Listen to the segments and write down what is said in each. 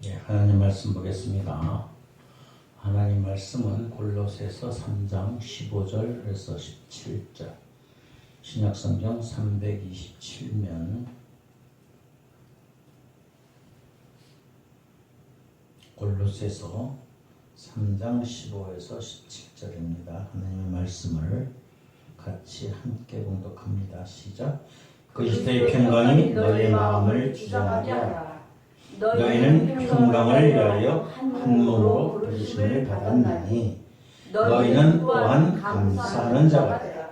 예, 하나님 말씀 보겠습니다. 하나님 말씀은 골로새서 3장 15절에서 17절, 신약성경 327면 골로새서 3장 15에서 17절입니다. 하나님의 말씀을 같이 함께 봉독합니다. 시작. 그리스도의 평강이 너희 마음을 주장하게 하라. 너희는 평강을 위하여 한 몸으로 부르심을 받았나니 너희는 또한 감사하는 자가 되라.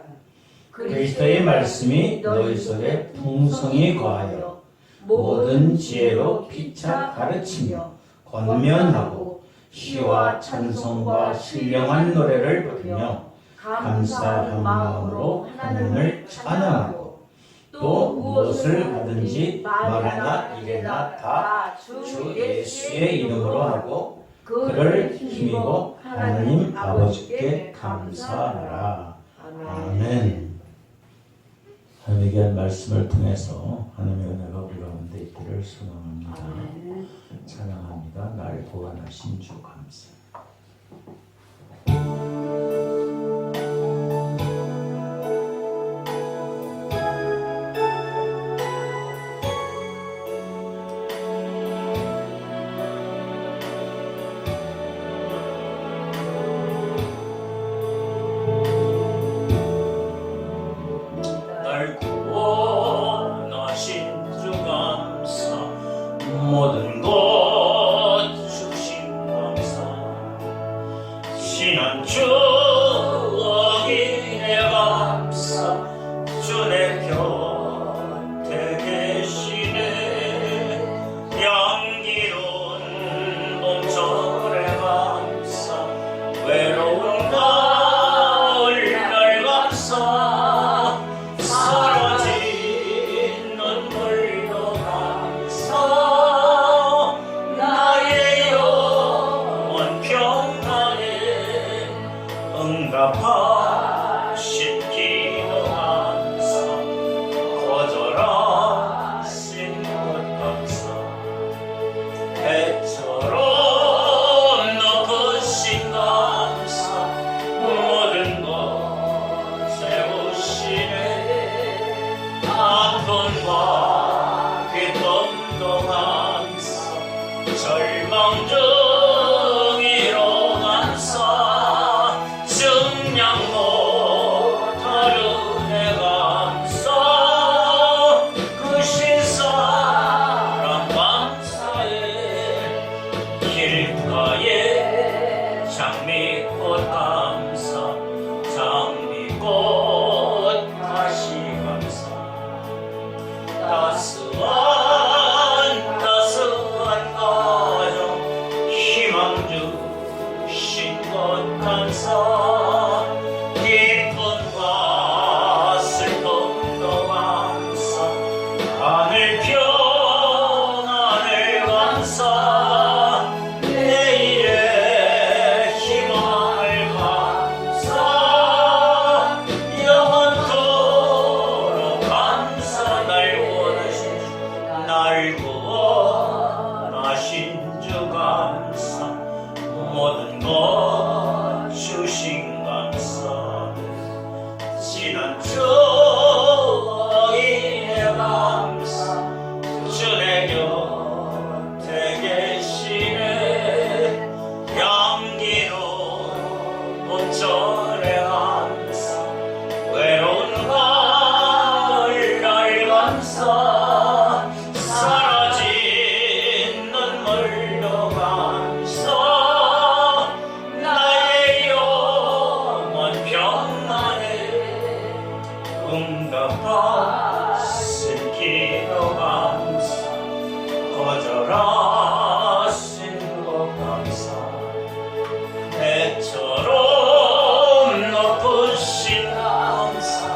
그리스도의 말씀이 너희 속에 풍성히 거하여 모든 지혜로 피차 가르치며 권면하고 시와 찬송과 신령한 노래를 부르며 감사한 마음으로 하나님을 찬양하고 또 무엇을 하든지 말이나 일이나 다 주 예수의 이름으로 하고 그를 힘입어 하나님 아버지께 감사하라. 아멘. 하나님의 한 말씀을 통해서 하나님의 은혜가 우리 가운데 있기를 소망합니다. 찬양합니다. 날 보관하신 주 감사. 모든 것 주신 감사 지난 추억이 감사 주 내 곁에 계시네 향기로운 봄철의 감사 외로운 가을 날 감사 사라진 눈물도 감사 응답하신 기도 감사 거절하신 것 감사 배처럼 높으신 감사 모든 것 세우시네 아픔과 기쁨도 감사 절망 중이로 감사 증량 못하는 내 감사 크신 사랑 감사해 길가에 장미꽃 감사 장미꽃 다시 감사 따스한 가정 희망 주신 것 감사 기쁨과 슬픔도 감사 하늘 평안을 감사 내일의 희망을 감사 영원토록 감사 날 구원하신 주 감사 모든 것 주신 감사 지난 추억의 감사 주 내 곁에 계시네 향기로운 봄철의 감사 외로운 가을 날 감사 사라진 눈물도 감사 응답하신 기도 감사 거절하신 것 감사 배처럼 높으신 감사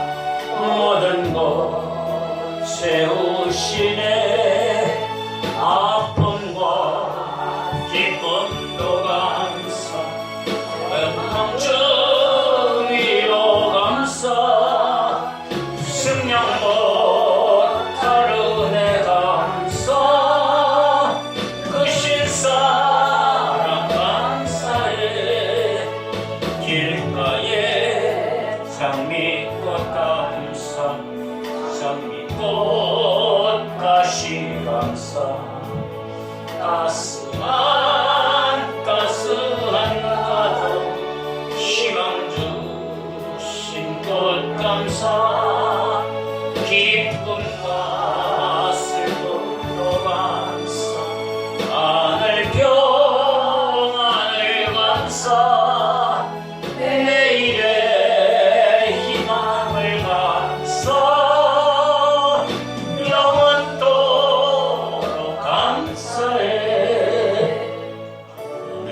모든 것 채우시네 아픔과 기쁨도 감사 영광 중이로 감사 승량 장미꽃 감사 장미꽃 가시 감사 따스한 가정 희망 주신 것 감사 기쁨 맛을 보러 감사 하늘 평안을 감사 내일의 희망을 감사 영원토록 감사해. 아멘.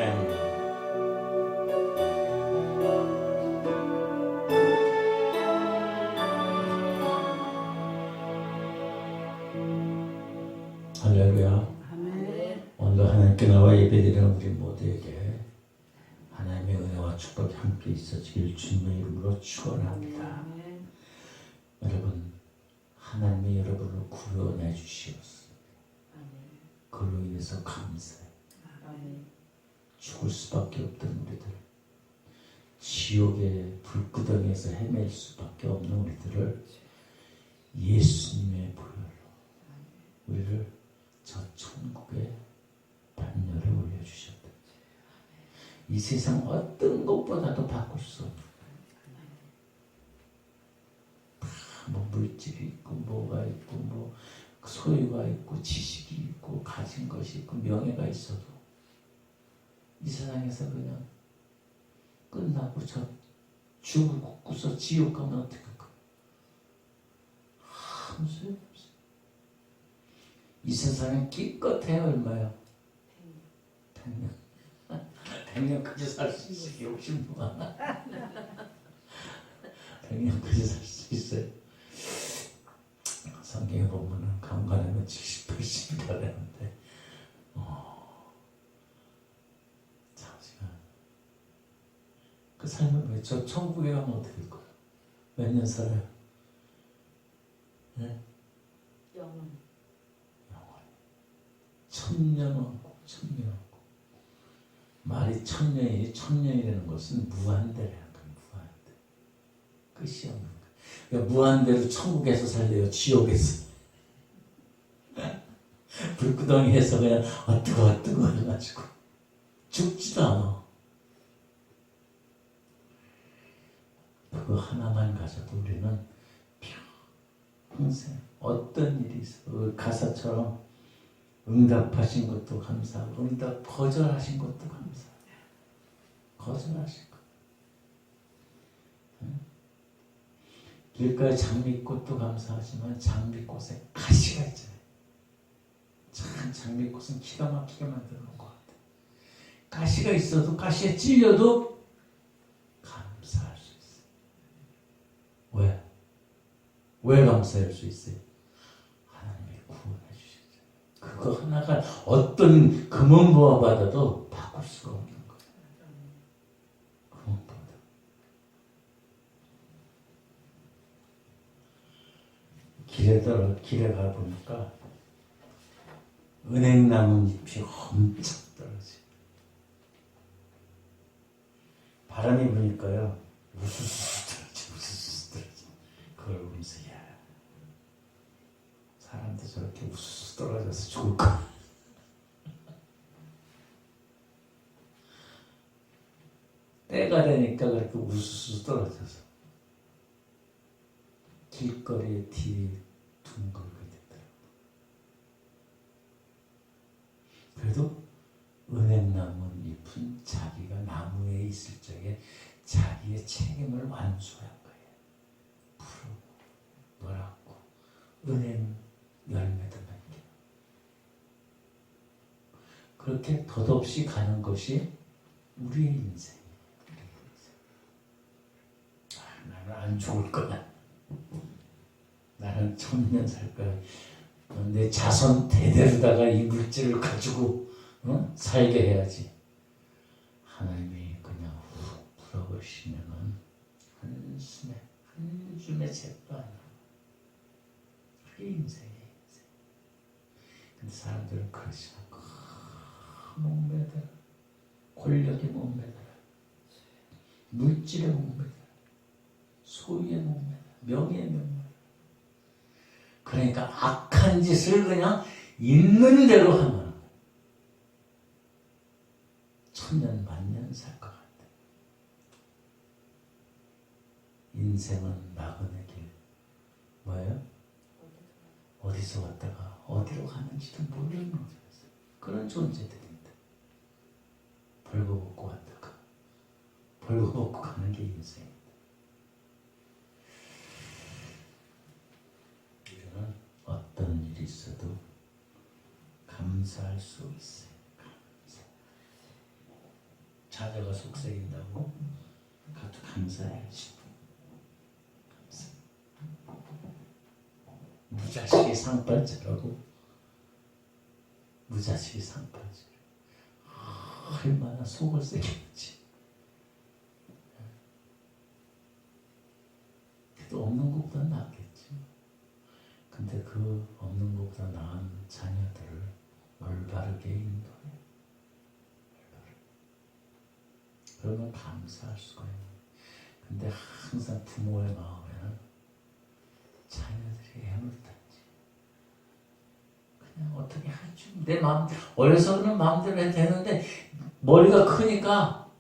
할렐루야. 아멘. 오늘 하나님께 나와 예배드리는 우리 모두에게 하나님의 은혜와 축복이 함께 있어지길 주님의 이름으로 축원합니다. 아멘. 여러분, 하나님이 여러분을 구원해 주시었습니다. 그로 인해서 감사해. 아멘. 죽을 수밖에 없던 우리들, 지옥의 불구덩이에서 헤맬 수밖에 없는 우리들을 예수님의 보혈로 우리를 저 천국의 반열에 올려주셨다. 이 세상 어떤 것보다도 바꿀 수 없는 뭐 물질이 있고 뭐가 있고 뭐 소유가 있고 지식이 있고 가진 것이 있고 명예가 있어도 이 세상에서 그냥 끝나고 저 죽고서 지옥 가면 어떡할까? 아무 소용 없어. 이 세상에 기껏해 얼마야? 100년. 100년까지 살 수 있어. 욕심 많아. 100년까지 살 수 있어요. 성경에 보면은 강간하면 70, 80이 되는데 잠시만 그 삶을 왜 저 천국에 가면 어떻게 될 거야? 몇 년 살아요? 네? 영원. 천년 왕국, 천년 왕국. 말이 천년이라는 것은 무한대라는 거예요. 무한대. 끝이 없는 거예요. 그러니까 무한대로 천국에서 살래요? 지옥에서? 불구덩이에서 그냥 뜨거워 해가지고 죽지도 않아. 그거 하나만 가져도 우리는 평생 어떤 일이 있어 가사처럼 응답하신 것도 감사하고 응답 거절하신 것도 감사하고 거절하신 것. 응? 길가에 장미꽃도 감사하지만 장미꽃에 가시가 있잖아요. 참 장미꽃은 기가 막히게 만들어 놓은 것 같아요. 가시가 있어도 가시에 찔려도 감사할 수 있어요. 왜? 왜 감사할 수 있어요? 하나님이 구원해 주셨죠. 그거 하나가 어떤 금은보화 받아도 바꿀 수가 없는 거예요. 금은보화. 길에 가보니까 은행나무 잎이 엄청 떨어져. 바람이 부니까요 우수수 떨어져. 그걸 보면서 야, 사람도 저렇게 우수수 떨어져서 좋을까? 때가 되니까 그렇게 우수수 떨어져서 길거리에 뒤에 둥글게 됐더라고요. 그래도 은행나무 잎은 자기가 나무에 있을 적에 자기의 책임을 완수한 거예요. 푸르고 노랗고 은행 열매도 맺게. 그렇게 덧없이 가는 것이 우리의 인생이에요. 나는 안 죽을 거야. 나는 천년 살 거야. 내 자손 대대로다가 이 물질을 가지고 살게 해야지. 하나님이 그냥 훅 불어버리시면은 한숨에 한 줌의 책도 안 나와. 그게 인생이에요. 인생. 근데 사람들은 그렇지 않고 목매달아. 권력에 목매달아. 물질에 목매달아. 소유의 목매, 명예의 명예. 그러니까 악한 짓을 그냥 있는 대로 하면 천년 만년 살 것 같아. 인생은 나그네 길. 뭐예요? 어디서 왔다가 어디로 가는지도 모르는 거죠. 그런 존재들입니다. 벌거벗고 왔다가 벌거벗고 가는 게 인생입니다. 우리는 어떤 일이 있어도 감사할 수 있어요. 감사. 자녀가 속썩인다고 그것도 감사해야지. 감사. 무자식이 상팔자라고. 무자식이 상팔자. 얼마나 속을 새겼지. 그래도 없는 것보다 낫겠지. 근데 그 없는 것보다 나은 자녀들을 올바르게 인도해. 그러면 감사할 수가 있는. 근데 항상 부모의 마음에는 자녀들이 애물단지. 그냥 어떻게 하지? 내 마음대로. 어려서는 마음대로 해도 되는데 머리가 크니까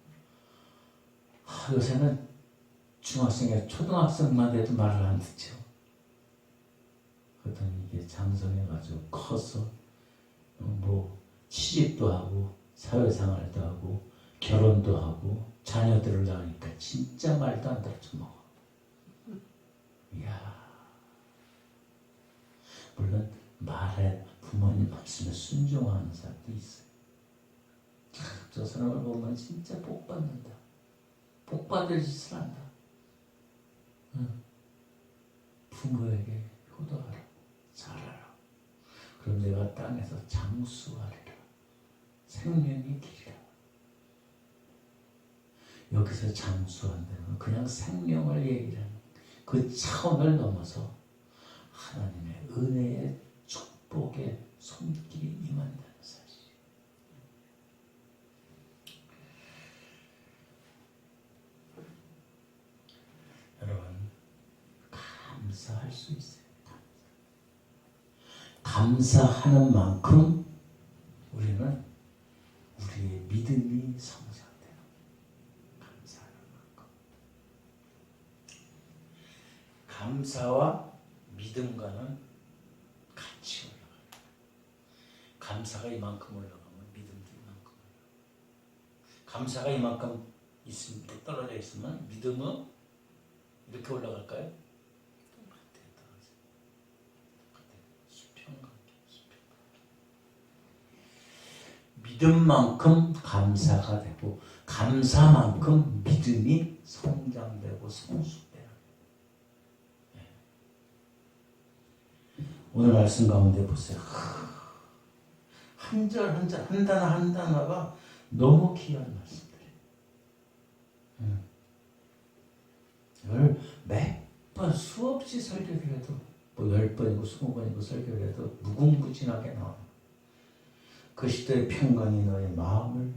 요새는 중학생이나 초등학생만 돼도 말을 안 듣죠. 그랬더니 이게 장성해가지고 커서 뭐 취직도 하고 사회생활도 하고 결혼도 하고 자녀들을 낳으니까 진짜 말도 안 들어쳐먹어. 이야. 물론 말에 부모님 말씀에 순종하는 사람도 있어요. 참, 저 사람을 보면 진짜 복 받는다. 복 받을 짓을 한다. 부모에게 효도하라. 잘하라. 그럼 내가 땅에서 장수하리라. 생명의 길이라. 여기서 장수한다는 그냥 생명을 얘기하는 그 차원을 넘어서 하나님의 은혜의 축복의 손길이 임한다는 사실. 여러분, 감사할 수 있어요. 감사하는 만큼 우리는 우리의 믿음이 성장돼요. 감사하는 만큼. 감사와 믿음과는 같이 올라가요. 감사가 이만큼 올라가면 믿음도 이만큼 올라가요. 감사가 이만큼 있으면, 떨어져 있으면 믿음은 이렇게 올라갈까요? 똑같아요. 떨어져요. 수평관계. 믿음만큼 감사가 되고 감사만큼 믿음이 성장되고 성숙돼요. 오늘 말씀 가운데 보세요. 한 절 한 절, 한 단어 한 단어가 너무 귀한 말씀들이에요. 이걸 몇 번 수없이 설교를 해도 뭐 10번이고 20번이고 설교를 해도 무궁무진하게 나와요. 그 시대의 평강이 너의 마음을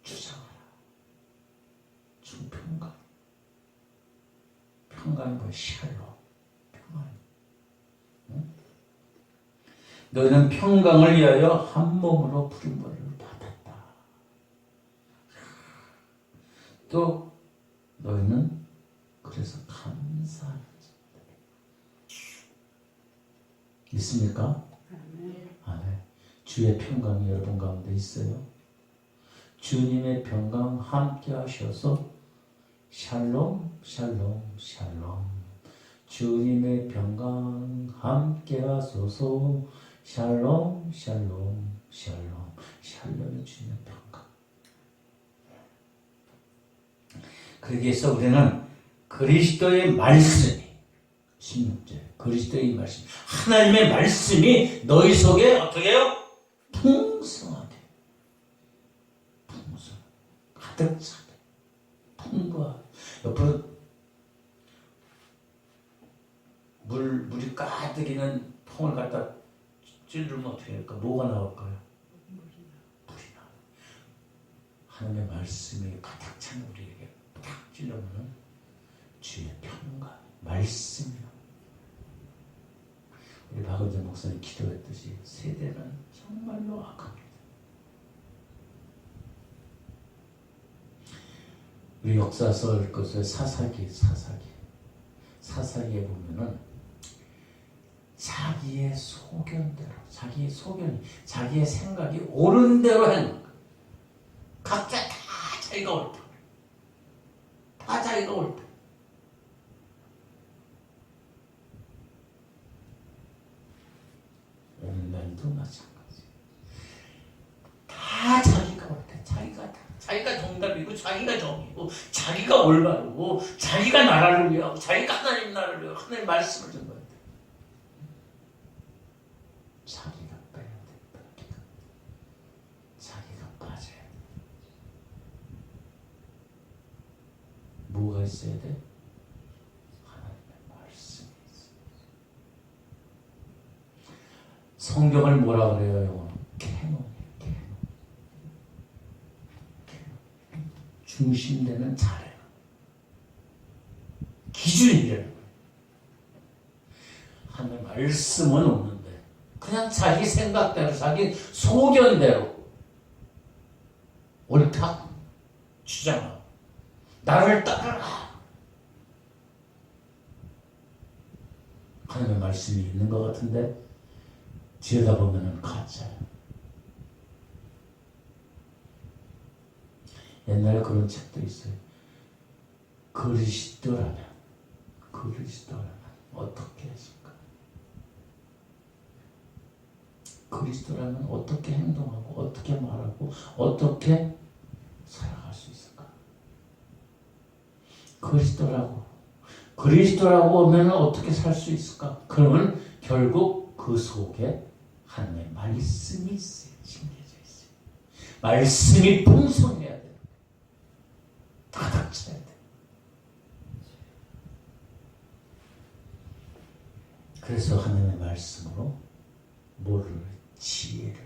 주장하라. 주평강. 평강이 뭐야? 샬롬. 평강. 너희는 평강을 위하여 한 몸으로 부름을 받았다. 또 너희는 그래서 감사하는 자들. 있습니까? 아멘. 주의 평강이 여러분 가운데 있어요. 주님의 평강 함께 하셔서 샬롬 샬롬 샬롬. 주님의 평강 함께 하소서. 샬롬 샬롬 샬롬. 샬롬이 주님의 평강. 거기에서 우리는 그리스도의 말씀이 16절 그리스도의 말씀 하나님의 말씀이 너희 속에 어떻게 해요? 풍성하게 풍성 가득 차게 풍부하게. 옆으로 물이 가득 있는 통을 갖다 찌르면 어떻게 할까? 뭐가 나올까요? 물이 나와요. 하나님의 말씀이 가득 찬 우리에게 딱 찌르면 주의 평강 말씀이요. 우리 박은정 목사님 기도했듯이 세대는 정말로 악합니다. 우리 역사서 것에 사사기에 보면은 자기의 소견대로, 자기의 생각이 옳은 대로 하는 거예요. 각자 다 자기가 옳다. 다 자기가 옳다. 오늘날도 마찬가지. 다 자기가 옳다. 자기가 정답이고, 자기가 정이고, 자기가 올바르고, 자기가 나라를 위하고, 자기가 하나님 나라를 위하고, 하나님 말씀을 전거야. 자기가 빼야 돼. 자기가 빠져야 돼. 뭐가 있어야 돼? 하나님의 말씀이 있어야 돼. 성경을 뭐라 그래요? 영어로? 캐논이에요. 중심되는 자료. 기준이래요. 하나님의 말씀은 없는데 그냥 자기 생각대로, 자기 소견대로 옳다 주장하고 나를 따르라. 하나님의 말씀이 있는 것 같은데 들여다보면 가짜야. 옛날에 그런 책도 있어요. 그리스도라면 어떻게 했을까? 그리스도라면 어떻게 행동하고, 어떻게 말하고, 어떻게 살아갈 수 있을까? 그리스도라고 하면 어떻게 살 수 있을까? 그러면 결국 그 속에 하나님의 말씀이 있어요. 심겨져 있어요. 말씀이 풍성해야 돼요. 가득 차야 돼. 그래서 하나님의 말씀으로 뭐를? 지혜를,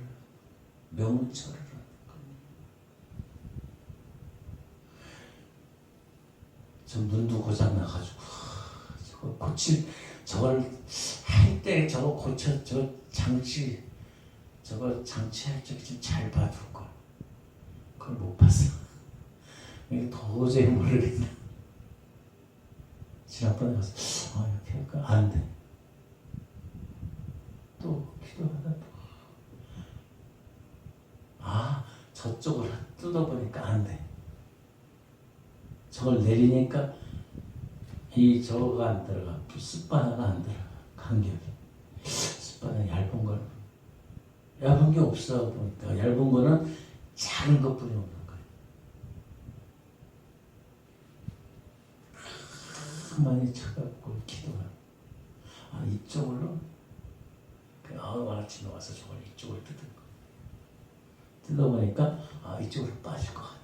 명철을 얻는 겁니다. 저 눈도 고장나가지고 저걸 할 때 저거 고쳐, 저거 장치할 적 좀 잘 봐둘 걸. 그걸 못 봤어. 이게 도저히 모르겠다. 지난번에 가서 이렇게 할까? 안 돼. 또 기도하다 저쪽을 뜯어보니까 안 돼. 저걸 내리니까 저거가 안 들어가. 숯바나가 안 들어가. 간격이. 숯바나 얇은 게 없어 보니까 얇은 거는 작은 것뿐이 없는 거예요. 가만히 쳐갖고 기도하는. 이쪽으로 아침에 와서 저걸 이쪽을 뜯어보니까 이쪽으로 빠질 것 같아.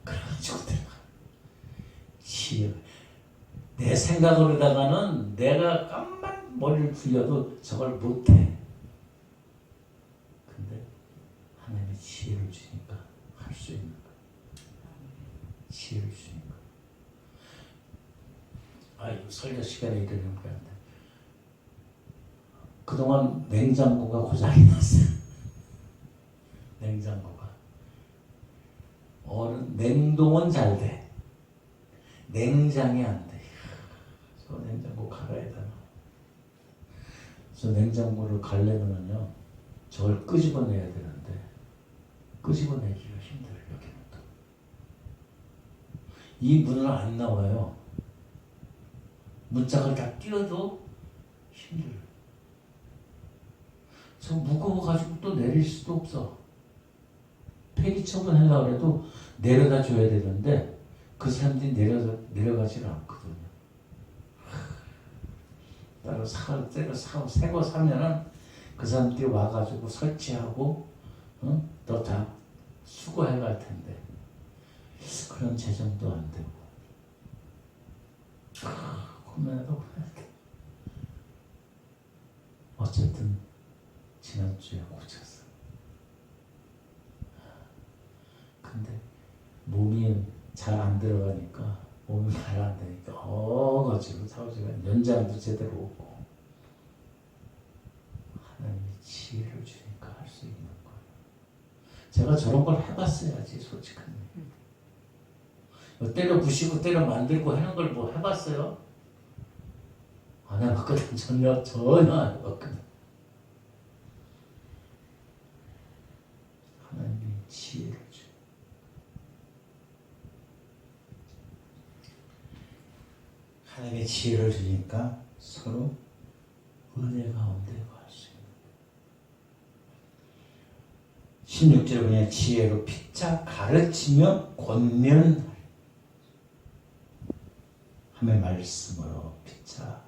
그래가지고 들어가. 내 생각으로다가는 내가 깜만 머리를 굴려도 저걸 못해. 근데 하나님의 지혜를 주니까 할 수 있는 거야. 지혜를 주니까. 이거 설교 시간에 이러는 거야. 그동안 냉장고가 고장이 났어요. 냉장고가. 냉동은 잘 돼. 냉장이 안 돼. 저 냉장고 갈아야 되나. 저 냉장고를 갈려면요, 저걸 끄집어내야 되는데, 끄집어내기가 힘들어요. 여기는 또. 이 문은 안 나와요. 문짝을 다 띄워도 힘들어요. 저 무거워가지고 또 내릴 수도 없어. 폐기 처분하려고 해도 내려다 줘야 되는데 그 사람들이 내려가지를 않거든요. 따로 새거 사면은 그 사람들이 와가지고 설치하고 또 다 수거해 갈 텐데 그런 재정도 안 되고 고민하다 어쨌든 지난주에 고쳤어. 근데 몸이 잘 안 들어가니까 몸이 말 안 되니까 어거지로 사오지만 연장도 제대로 오고 하나님이 지혜를 주니까 할 수 있는 거예요. 제가 저런 걸 해봤어야지 솔직한 때려 부시고 때려 만들고 하는 걸 뭐 해봤어요? 안 해봤거든. 전혀 안 해봤거든. 하나님이 지혜를 줘. 하나님의 지혜를 주니까 서로 은혜 가운데 갈 수 있는. 16절에 그냥 지혜로 피차 가르치며 권면하리. 하나님의 말씀으로 피차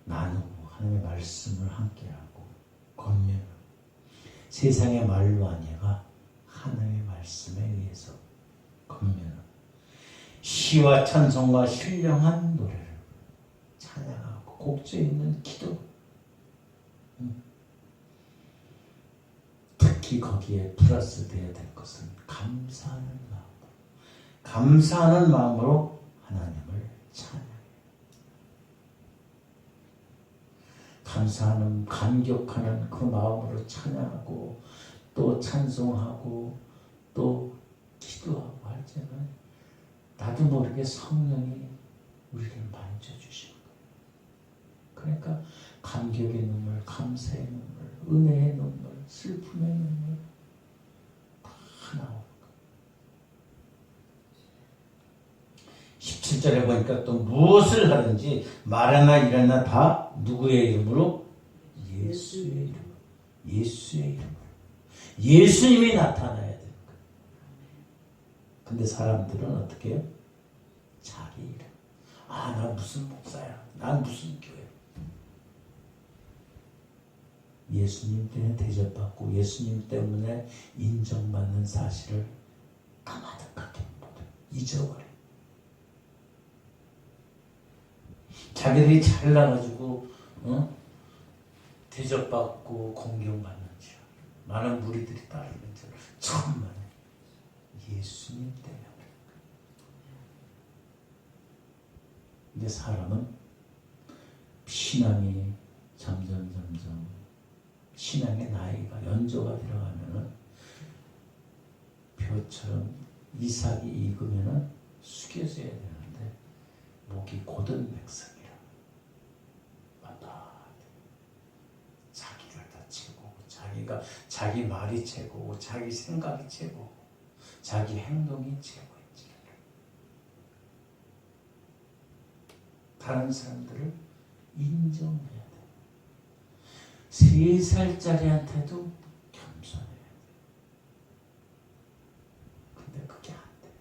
나누고 하나님의 말씀을 함께하고 권면하고 세상의 말로 아니라 하나님의 말씀에 의해서 권면하고 시와 찬송과 신령한 노래를 찬양하고 곡조에 있는 기도 특히 거기에 플러스 되어야 될 것은 감사하는 마음 감사하는 마음으로 하나님을 찬양해요. 감사하는 감격하는 그 마음으로 찬양하고 또 찬송하고 또 기도하고 할 때는 나도 모르게 성령이 우리를 만져주시는 거예요. 그러니까 감격의 눈물, 감사의 눈물, 은혜의 눈물, 슬픔의 눈물 다 나오는 거예요. 17절에 보니까 또 무엇을 하든지 말하나 일하나 다 누구의 이름으로? 예수의 이름으로. 예수의 이름으로. 예수님이 나타나야 되는 거예요. 근데 사람들은 어떻게 해요? 자기 이름. 아, 나 무슨 목사야. 난 무슨 교회. 예수님 때문에 대접받고 예수님 때문에 인정받는 사실을 까마득하게 잊어버려. 자기들이 잘나가지고 대접받고 공경받는 줄 많은 무리들이 따르는 줄 천만에 예수님 때문에. 근데 사람은 신앙이 점점 신앙의 나이가 연조가 들어가면은 벼처럼 이삭이 익으면은 숙여져야 되는데 목이 곧은 백성이라 맞다. 자기를 다 채고 자기가 자기 말이 최고고 자기 생각이 최고고 자기 행동이 최고인지 다른 사람들을 인정해야 돼. 3살짜리한테도 겸손해야 돼. 근데 그게 안 돼.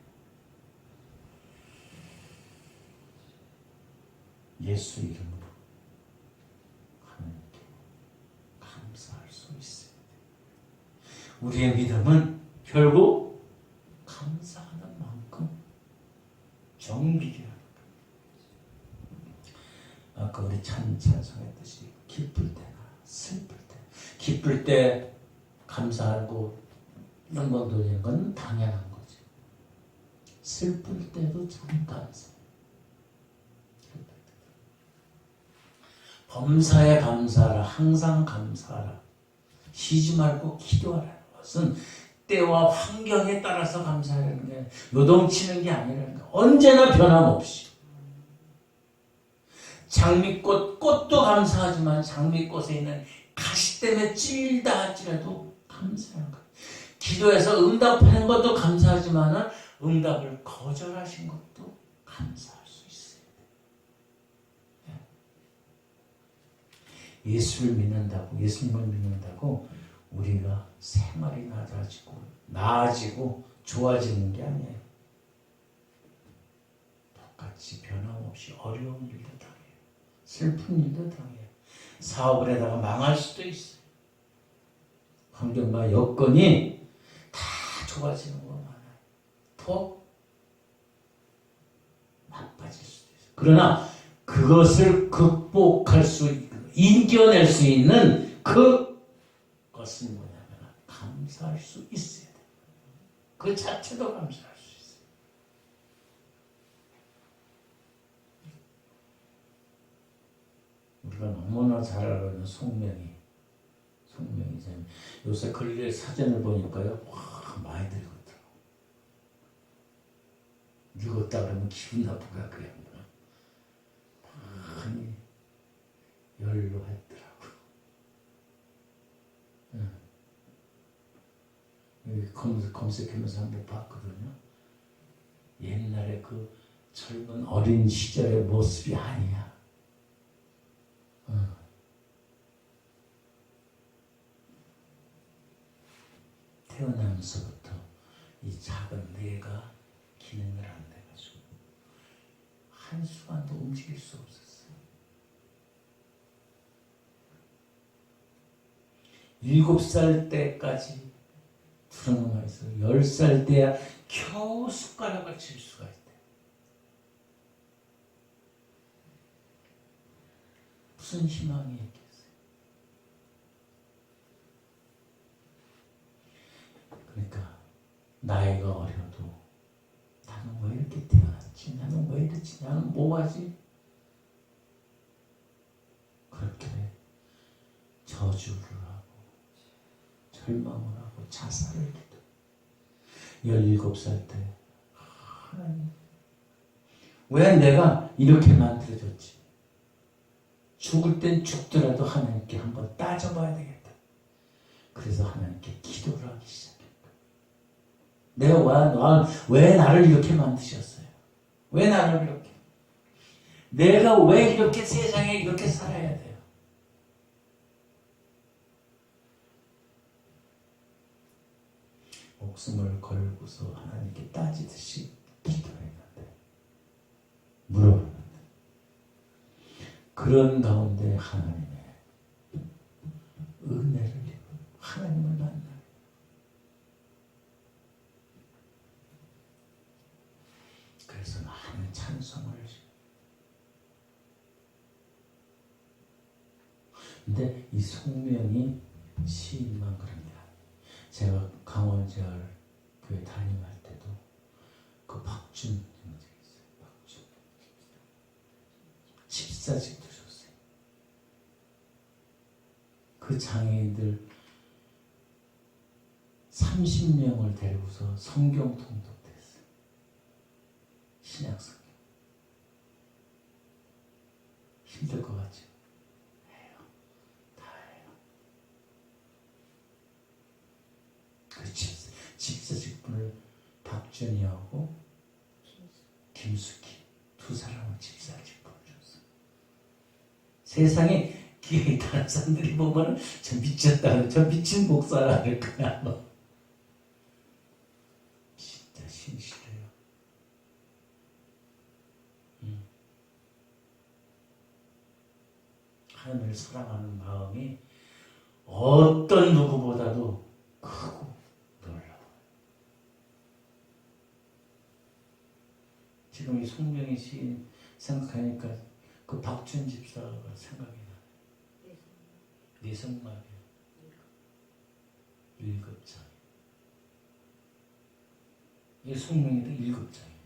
예수 이름으로 하나님께 감사할 수 있어야 돼. 우리의 믿음은 결국 감사하는 만큼 정직이라는 거예요. 아까 우리 찬송했듯이 기쁠 때나 슬플 때 기쁠 때 감사하고 영광 돌리는 건 당연한 거지. 슬플 때도 참 감사. 범사에 감사하라. 항상 감사하라. 쉬지 말고 기도하라는 것은 때와 환경에 따라서 감사하라는 게 요동치는 게 아니라는 거야. 언제나 변함없이. 장미꽃, 꽃도 감사하지만 장미꽃에 있는 가시 때문에 찔다 할지라도 감사하는 거야. 기도해서 응답하는 것도 감사하지만 응답을 거절하신 것도 감사할 수 있어요. 예수를 믿는다고, 예수님을 믿는다고 우리가 생활이 나아지고 좋아지는 게 아니에요. 똑같이 변함없이 어려운 일도 당해요. 슬픈 일도 당해요. 사업을 하다가 망할 수도 있어요. 환경과 여건이 다 좋아지는 거 많아요. 더 나빠질 수도 있어요. 그러나 그것을 극복할 수 있고 이겨낼 수 있는 그것은 뭐냐면 감사할 수 있어야 돼요. 그 자체도 감사할 수 있어요. 우리가 너무나 잘 알아는 송명이 요새 근래 사진을 보니까요, 와 많이 늙었더라고. 늙었다 그러면 기분 나쁘가 그냥 많이 연로했더라고. 여기 검색하면서 한번 봤거든요. 옛날에 그 젊은 어린 시절의 모습이 아니야. 태어나면서부터 이 작은 뇌가 기능을 안 돼가지고 한순간도 움직일 수 없었어요. 7살 때까지 드라마가 있어요. 10살 때야 겨우 숟가락을 칠 수가 있대. 무슨 희망이 있겠어요? 그러니까 나이가 어려도 나는 왜 이렇게 태어났지? 나는 왜 이렇지? 나는 뭐하지? 그렇게 저주를 하고 절망을 하고 자살을 해도 17살 때 하나님 왜 내가 이렇게 만들어졌지? 죽을 땐 죽더라도 하나님께 한번 따져봐야 되겠다. 그래서 하나님께 기도를 하기 시작했다. 내가 왜 나를 이렇게 만드셨어요? 왜 나를 이렇게? 내가 왜 이렇게 세상에 이렇게 살아야 돼요? 목숨을 걸고서 하나님께 따지듯이 기도했는데 물어봤는데 그런 가운데 하나님의 은혜를 입은 하나님을 만나 그래서 많은 찬송을 근데 이 송명이 시인만 그런 게 아니에요. 제가 강원절 교회 담임할 때도 그 박준 형제 있어요. 박준 집사직도 줬어요. 그 장애인들 30명을 데리고서 성경 통독했어요. 신약 성경. 힘들 것 같죠? 해요. 다 해요. 그 집사 직분을 박준이하고 김숙희 두 사람을 집사 직분을 줬어요. 세상에 기회 다른 사람들이 보면 저 미쳤다, 저 미친 목사라 할 거야. 진짜 신실해요. 하나님을 사랑하는 마음이 어떤 누구보다도 크고 놀라워요. 지금 이 송명희 시인 생각하니까 그 박준 집사가 생각이 나요. 내성말이요. 1급장. 이 송명희도 1급장이에요.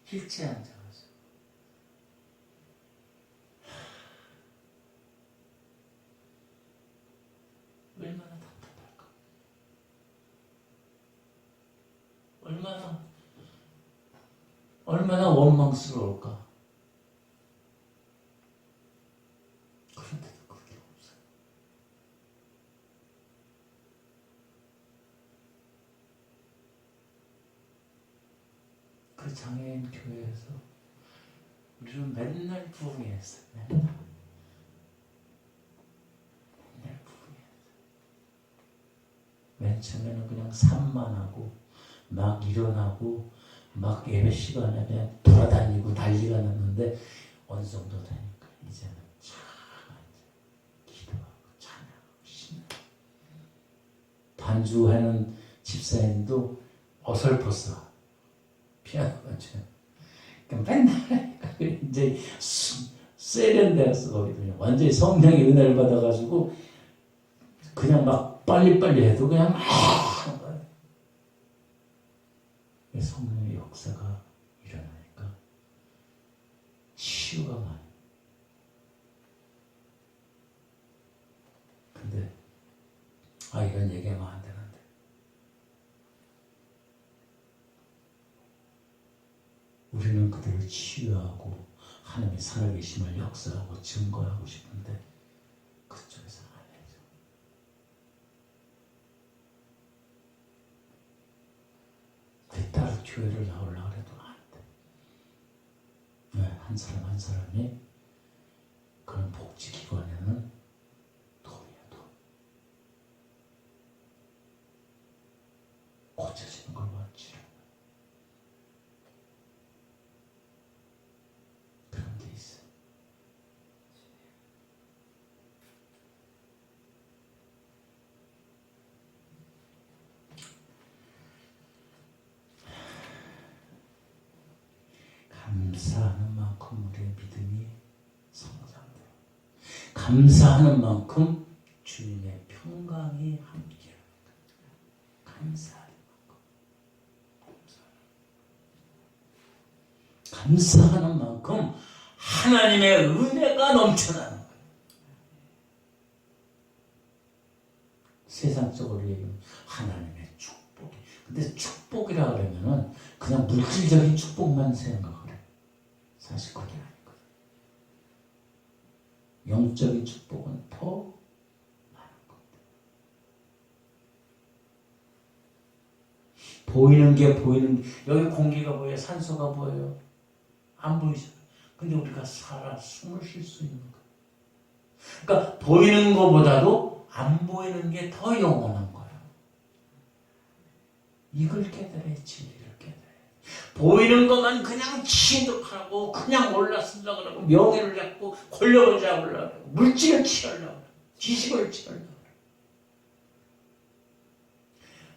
힐체에 앉아가지고 얼마나 답답할까? 얼마나 원망스러울까? 그런데도 그게 없어요. 그 장애인 교회에서 우리는 맨날 부흥했어요. 맨날 부흥했어요. 맨 처음에는 그냥 산만하고 막 일어나고 막 예배 시간에 그냥 돌아다니고 난리가 났는데 어느 정도 되니까 이제는 참 기도하고 찬양하고 신나고 반주하는 집사님도 어설펐어. 피아노가 좀 그러니까 맨날 이제 세련되었어. 거기도 완전히 성령의 은혜를 받아가지고 그냥 막 빨리빨리 해도 그냥 막 하는 거예요. 성령의 역사가 일어나니까 치유가 많아요. 근데 이런 얘기하면 안 되는데 우리는 그들을 치유하고 하나님의 살아계심을 역사하고 증거하고 싶은데 그쪽에서 안 해줘. 내 딸 교회를 나오려고 해도 안 돼. 왜? 한 사람 한 사람이 그런 복지기관에는 돈이야, 돈. 고쳐지는 걸 원치. 그런 게 있어. 감사하는 만큼 우리의 믿음이 성장돼요. 감사하는 만큼 주님의 평강이 함께합니다. 감사하는 만큼. 감사하는 만큼 하나님의 은혜가 넘쳐나는 거예요. 세상적으로 얘기하면 하나님의 축복이. 근데 축복이라 그러면은 그냥 물질적인 축복만 생각을 해. 사실 그게 아니거든. 영적인 축복은 더 많은 겁니다. 보이는 게 보이는, 여기 공기가 보여요? 산소가 보여요? 안 보이죠? 근데 우리가 살아 숨을 쉴 수 있는 거예요. 그러니까 보이는 것보다도 안 보이는 게 더 영원한 거예요. 이걸 깨달아야 진리를 깨달아야. 보이는 것만 그냥 취득하고 그냥 올라서려고 그러고 명예를 잡고 권력을 잡으려고 그러고 물질을 취하려고 그러고 지식을 취하려고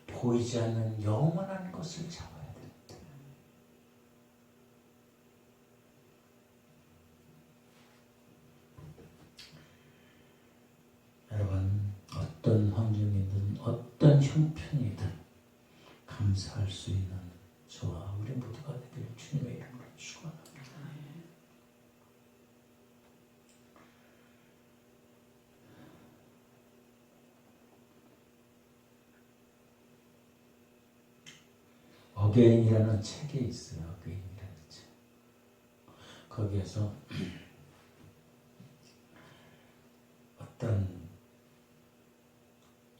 그러고 보이지 않는 영원한 것을 잡아야 됩니다. 여러분, 어떤 환경이든 어떤 형편이든 감사할 수 있는 저와 우리 모두가 되길 주님의 이름으로 축원합니다. 어게인이라는 책이 있어요. 어게인이라는 책. 거기에서 어떤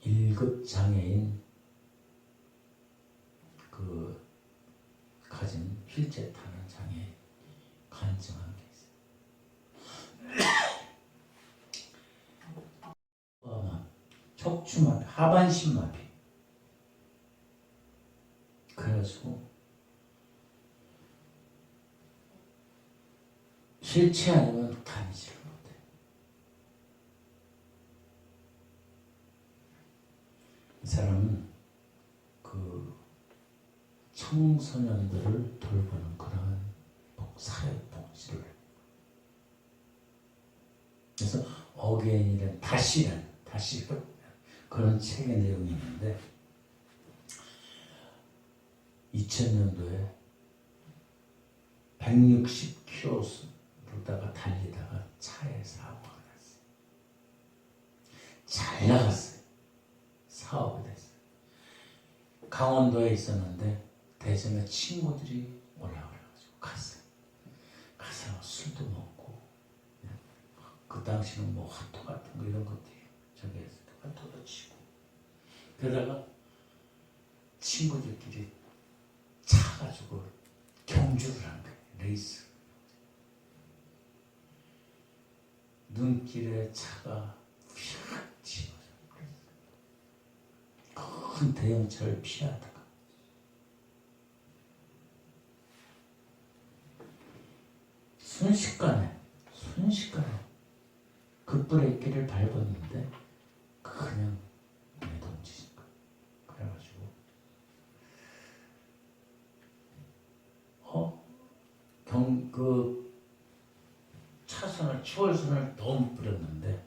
1급 장애인 가진 휠체어 타는 장애 간증한 게 있어요. 척추마비, 하반신마비. 그래가지고 휠체어 아니면 다니지를 못해. 이 사람은 청소년들을 돌보는 그런 사회 복지를 해요. 그래서 어게인이란 다시는 그런 책의 내용이 있는데 2000년도에 160km로다가 달리다가 차에 사고가 났어요. 잘 나갔어요. 사고가 됐어요. 강원도에 있었는데 대전에 친구들이 올라가가지고 갔어요. 가서 술도 먹고 그 당시는 뭐 핫도 같은 거 이런 것들이 저기 핫도도 치고 그러다가 친구들끼리 차 가지고 경주를 한 거예요. 레이스. 눈길에 차가 휙 치워서 큰 대형차를 피하다가 순식간에 급브레이크를 밟았는데 그냥 내던지신 거예요. 그래가지고 차선을 추월선을 너무 뿌렸는데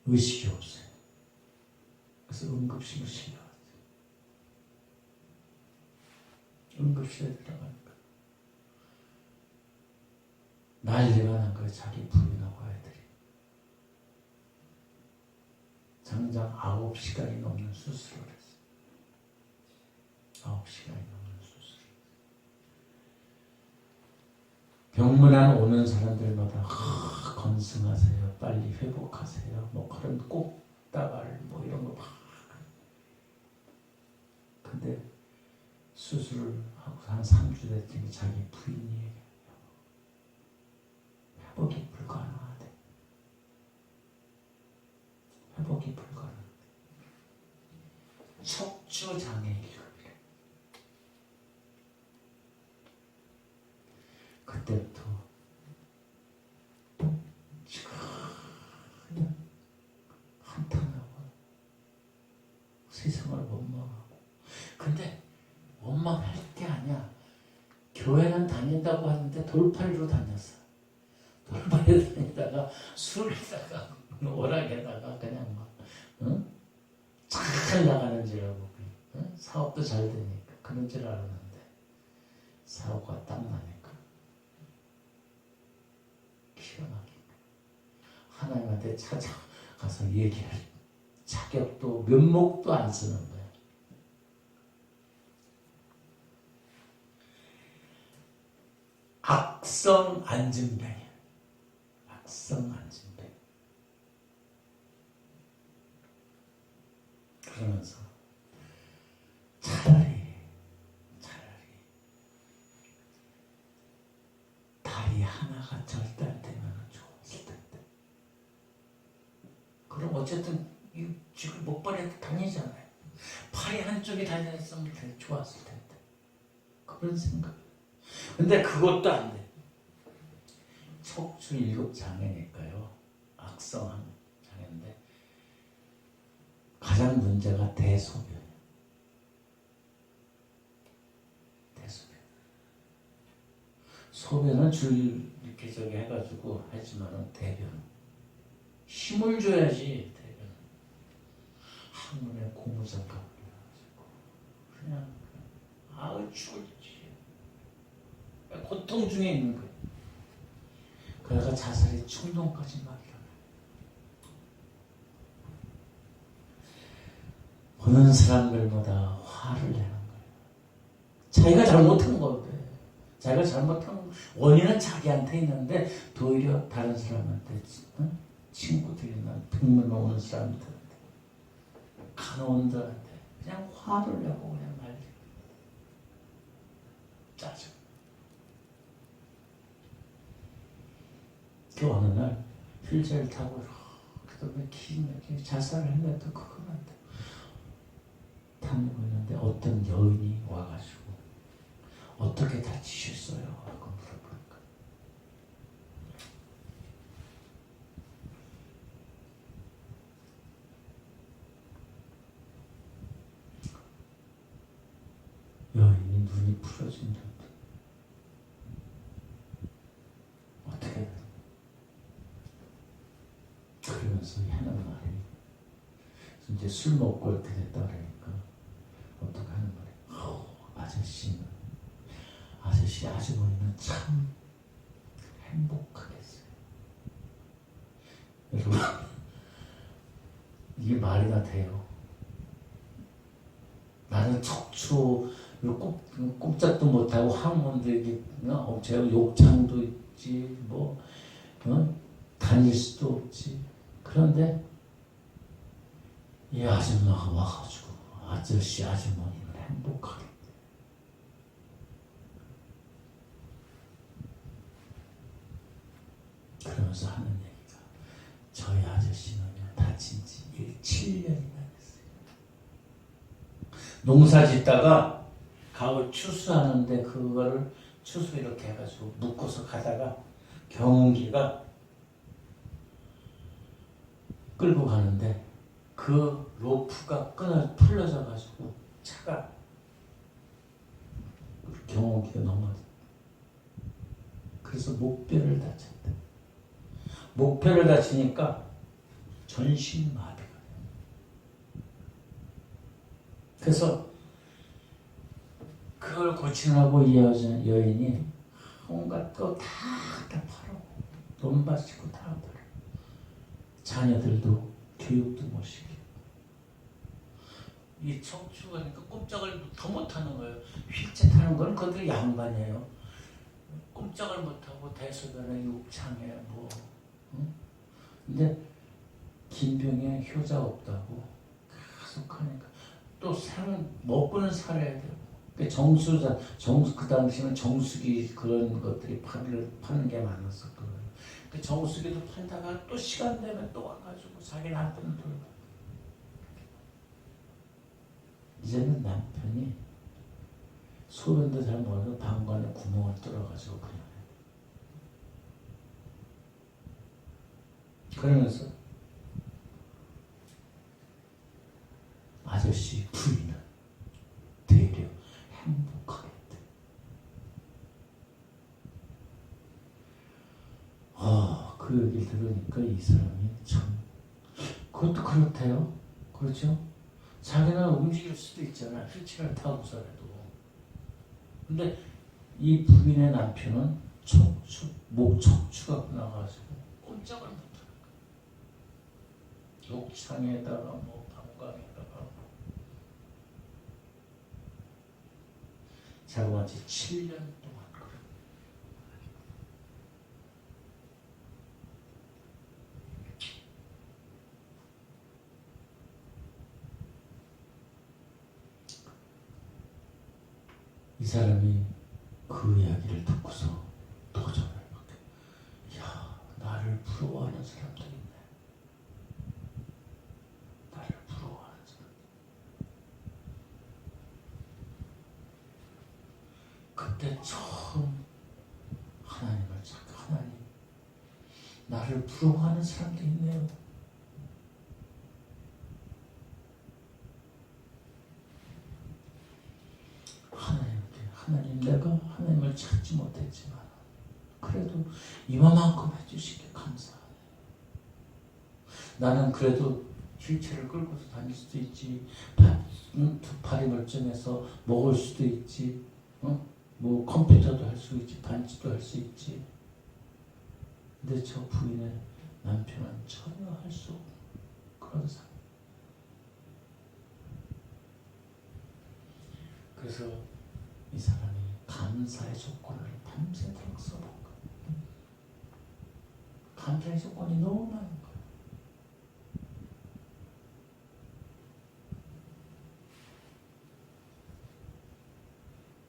의식이 없어요. 그래서 응급실로 실려갔어요. 응급실에 들어가니까 난리가 난 거예요. 자기 부인하고 아이들이. 장장 9시간이 넘는 수술을 했어요. 9시간이 넘는 수술. 병문안 오는 사람들마다 건승하세요. 빨리 회복하세요. 뭐 그런 꼭다발 뭐 이런 거 막. 근데 수술을 하고 한 3주 됐더니 자기 부인이 얘기해요. 회복이 불가능하대. 회복이 불가능하대. 척추장애인이래. 그때부터 그냥 한탄하고 세상을 원망하고. 근데 원망할 게 아니야. 교회는 다닌다고 하는데 돌팔이로 다녔어. 돌팔이로 다니다가 술에다가 오락에다가 그냥 막 응? 잘 나가는 줄 알고 응? 사업도 잘 되니까 그런 줄 알았는데 사고가 딱 나니까 희한하게 하나님한테 찾아가서 얘기할 자격도 면목도 안 쓰는 거야. 악성 안진병이야. 악성 안진병. 그러면서 차라리 다리 하나가 절단되면 좋았을 텐데. 그럼 어쨌든 지금 목발에 다니잖아요. 팔이 한쪽이 다녔으면 되게 좋았을 텐데. 그런 생각. 근데 그것도 안 돼. 척추 7장애니까요. 악성한 장애인데 가장 문제가 대소변. 대소변. 소변은 줄 이렇게 저기 해가지고 하지만은 대변. 힘을 줘야지 대변. 한눈에 고무장갑을 해가지고 그냥 아우 죽을지. 고통 중에 있는 거예요. 그래서 자살의 충동까지 막 일어나요. 보는 사람들마다 화를 내는 거예요. 자기가 잘못한 거예요. 자기가 잘못한 원인은 자기한테 있는데 도리어 다른 사람한테 응? 친구들이나 병문 오는 사람들한테 간호원들한테 그냥 화를 내고 그냥 난리. 짜증. 그 어느 날 휠체어를 타고 그다음에 긴 자살을 했는데 그건 안 돼. 타고 있는데 어떤 여인이 와가지고 어떻게 다치셨어요? 하고 물어보니까 여인이 눈이 부러진다. 어떻게 그러면서 하는 말이 이제 술 먹고 이렇게 됐다 그러니까 어떻게 하는 말이 아저씨 아주머니는 참 행복하겠어요. 여러분 이게 말이나 돼요. 나는 척추 꼼짝도 못하고 항문도 이게 제가 욕창도 있지 뭐 다닐 수도 없지. 그런데 이 아줌마가 와가지고 아주머니는 행복하게. 그러면서 하는 얘기가 저희 아저씨는 다친 지 7년이나 됐어요. 농사 짓다가 가을 추수하는데 그거를 추수 이렇게 해가지고 묶어서 가다가 경운기가 끌고 가는데 그 로프가 풀려져가지고 차가 경운기가 넘어져. 그래서 목뼈를 다쳤대. 목뼈를 다치니까 전신 마비가 돼요. 그래서 그걸 고치느라고 이 여인이 온갖 거 다 팔아. 돈 바치고 다 팔아. 자녀들도 교육도 못 시켜. 이 척추가 그러니까 꼼짝을 더 못하는 거예요. 휠체 타는 건 그들 양반이에요. 꼼짝을 못하고 대소변에 욕창에 뭐. 응? 근데 김병에 효자 없다고 계속 하니까 또 먹고는 살아야 되고. 그 당시는 정수기 그런 것들이 파는 게 많았었거든요. 그 정수기도 팔다가 또 시간 되면 또 와가지고 자기 남편 돌고. 이제는 남편이 소변도 잘 먹어서 방관에 구멍을 뚫어가지고 그냥 그러면서 아저씨 부인은 되려 행복하겠대. 그 얘기를 들으니까 이 사람이 참 그것도 그렇대요. 그렇죠? 자기는 움직일 수도 있잖아. 휠체어를 타고서라도. 근데 이 부인의 남편은 목 척추가 나가지고 꼼짝을 못하는 거야. 욕창에다가 뭐 방광에다가 자고한 지 7년 동안 그래. 이 사람이 그 이야기를 듣고서 도전을 받게. 야, 나를 부러워하는 사람도 있네. 나를 부러워하는 사람. 그때 처음 하나님을 찾고 하나님, 나를 부러워하는 사람도 있네요. 하나님, 내가 하나님을 찾지 못했지만 그래도 이만큼 해주시기에 감사하네. 나는 그래도 휠체어를 끌고서 다닐 수도 있지, 두 팔이 멀쩡해서 먹을 수도 있지, 뭐 컴퓨터도 할 수 있지, 반지도 할 수 있지. 근데 저 부인의 남편은 전혀 할 수 없는 그런 사람. 그래서 이 사람이 감사의 조건을 밤새도록 써본 거예요. 감사의 조건이 너무 많은 거예요.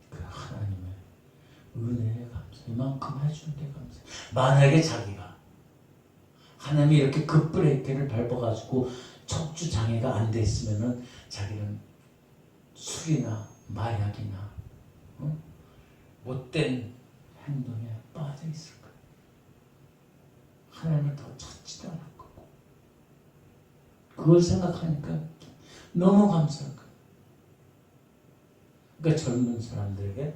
그 하나님의 은혜에 감사. 이만큼 해주는 게 감사. 만약에 자기가 하나님이 이렇게 급브레이크를 밟아가지고 척추 장애가 안 돼 있으면은 자기는 술이나 마약이나 못된 행동에 빠져 있을 거예요. 하나님을 더 찾지도 않을 거고. 그걸 생각하니까 너무 감사할 거예요. 그러니까 젊은 사람들에게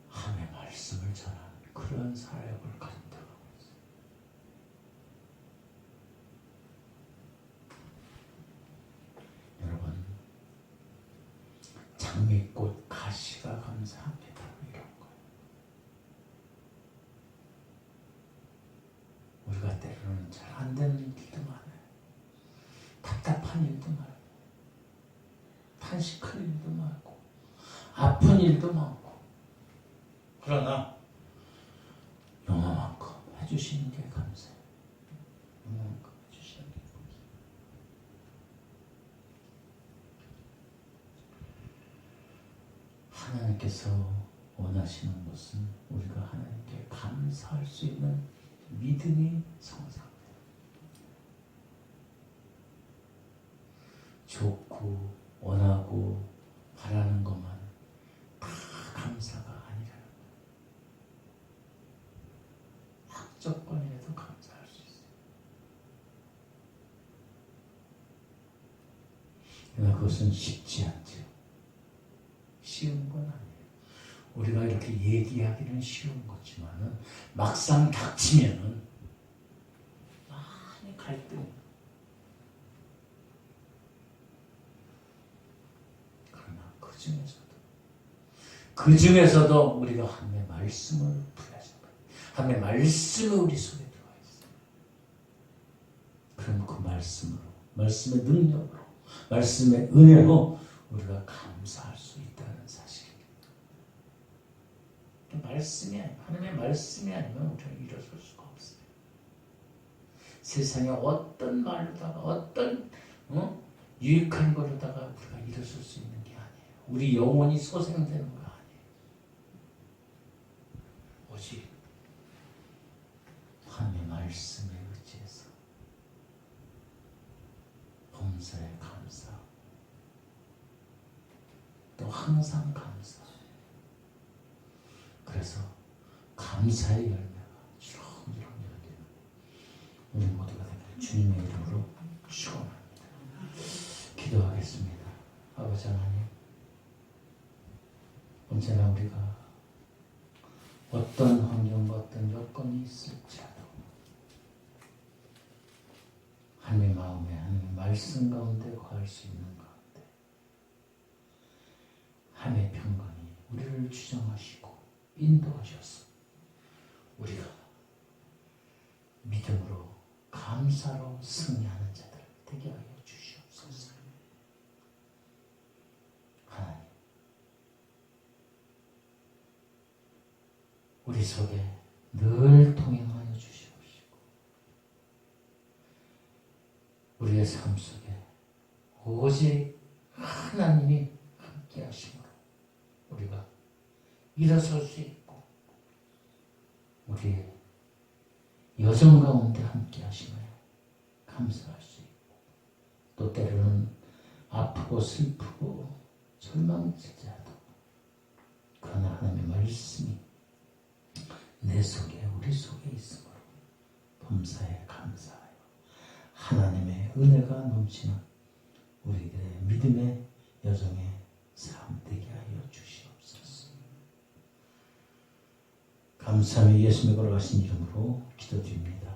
하나님의 말씀을 전하는 그런 사역을 가진다고 하고 있어요. 여러분, 장미꽃 가시가 감사합니다. 이런 거예요. 우리가 때로는 잘 안 되는 일도 많아요. 답답한 일도 많아요. 탄식할 일도 많고 아픈 일도 많고. 그러나 요만큼 해주시는 게 감사해요. 요만큼 해주시는 게 감사해요. 하나님께서 원하시는 것은 우리가 하나님께 감사할 수 있는 믿음이 성장돼요. 좋고 원하고 바라는 것만 다 감사가 아니라는 거예요. 악조건에도 감사할 수 있어요. 그러나 그것은 쉽지 않죠. 쉬운 건 아니에요. 우리가 이렇게 얘기하기는 쉬운 거지만은 막상 닥치면은 많이 갈등. 그러나 그 중에서도 우리가 하나님의 말씀을 부여하신 거예요. 하나님의 말씀이 우리 속에 들어와 있어요. 그럼 그 말씀으로, 말씀의 능력으로, 말씀의 은혜로 우리가 감사할 수 있다는 사실입니다. 말씀이 아니면, 하나님의 말씀이 아니면 우리는 일어설 수가 없어요. 세상에 어떤 말로다가 어떤 유익한 걸로다가 우리가 일어설 수 있는 게 아니에요. 우리 영혼이 소생되는 거 아니에요. 오직 하나님의 말씀에 의지해서 범사에 감사, 또 항상 감사. 그래서 감사의 열매가 주렁주렁 열리는 우리 모두가 되기를 주님의 이름으로 축원합니다. 기도하겠습니다. 아버지 하나님, 언제나 우리가 어떤 환경과 어떤 여건이 있을지라도 하나님의 마음에, 하나님의 말씀 가운데 거할 수 있는 가운데 하나님의 평강이 우리를 주장하시고 인도하셔서 우리가 믿음으로 감사로 승리하는 자들 되게 하여 주시옵소서. 하나님, 우리 속에 늘 동행하여 주시옵시고 우리의 삶 속에 오직 하나님이 함께 하심으로 우리가 일어설 수 있고 우리의 여정 가운데 함께 하심을 감사할 수 있고 또 때로는 아프고 슬프고 절망질지라도 그러나 하나님의 말씀이 내 속에 우리 속에 있으므로 범사에 감사하여 하나님의 은혜가 넘치는 우리들의 믿음의 여정의 삶 되게 하여 주시옵소서. 감사하며 예수님의 걸어가신 이름으로 기도드립니다.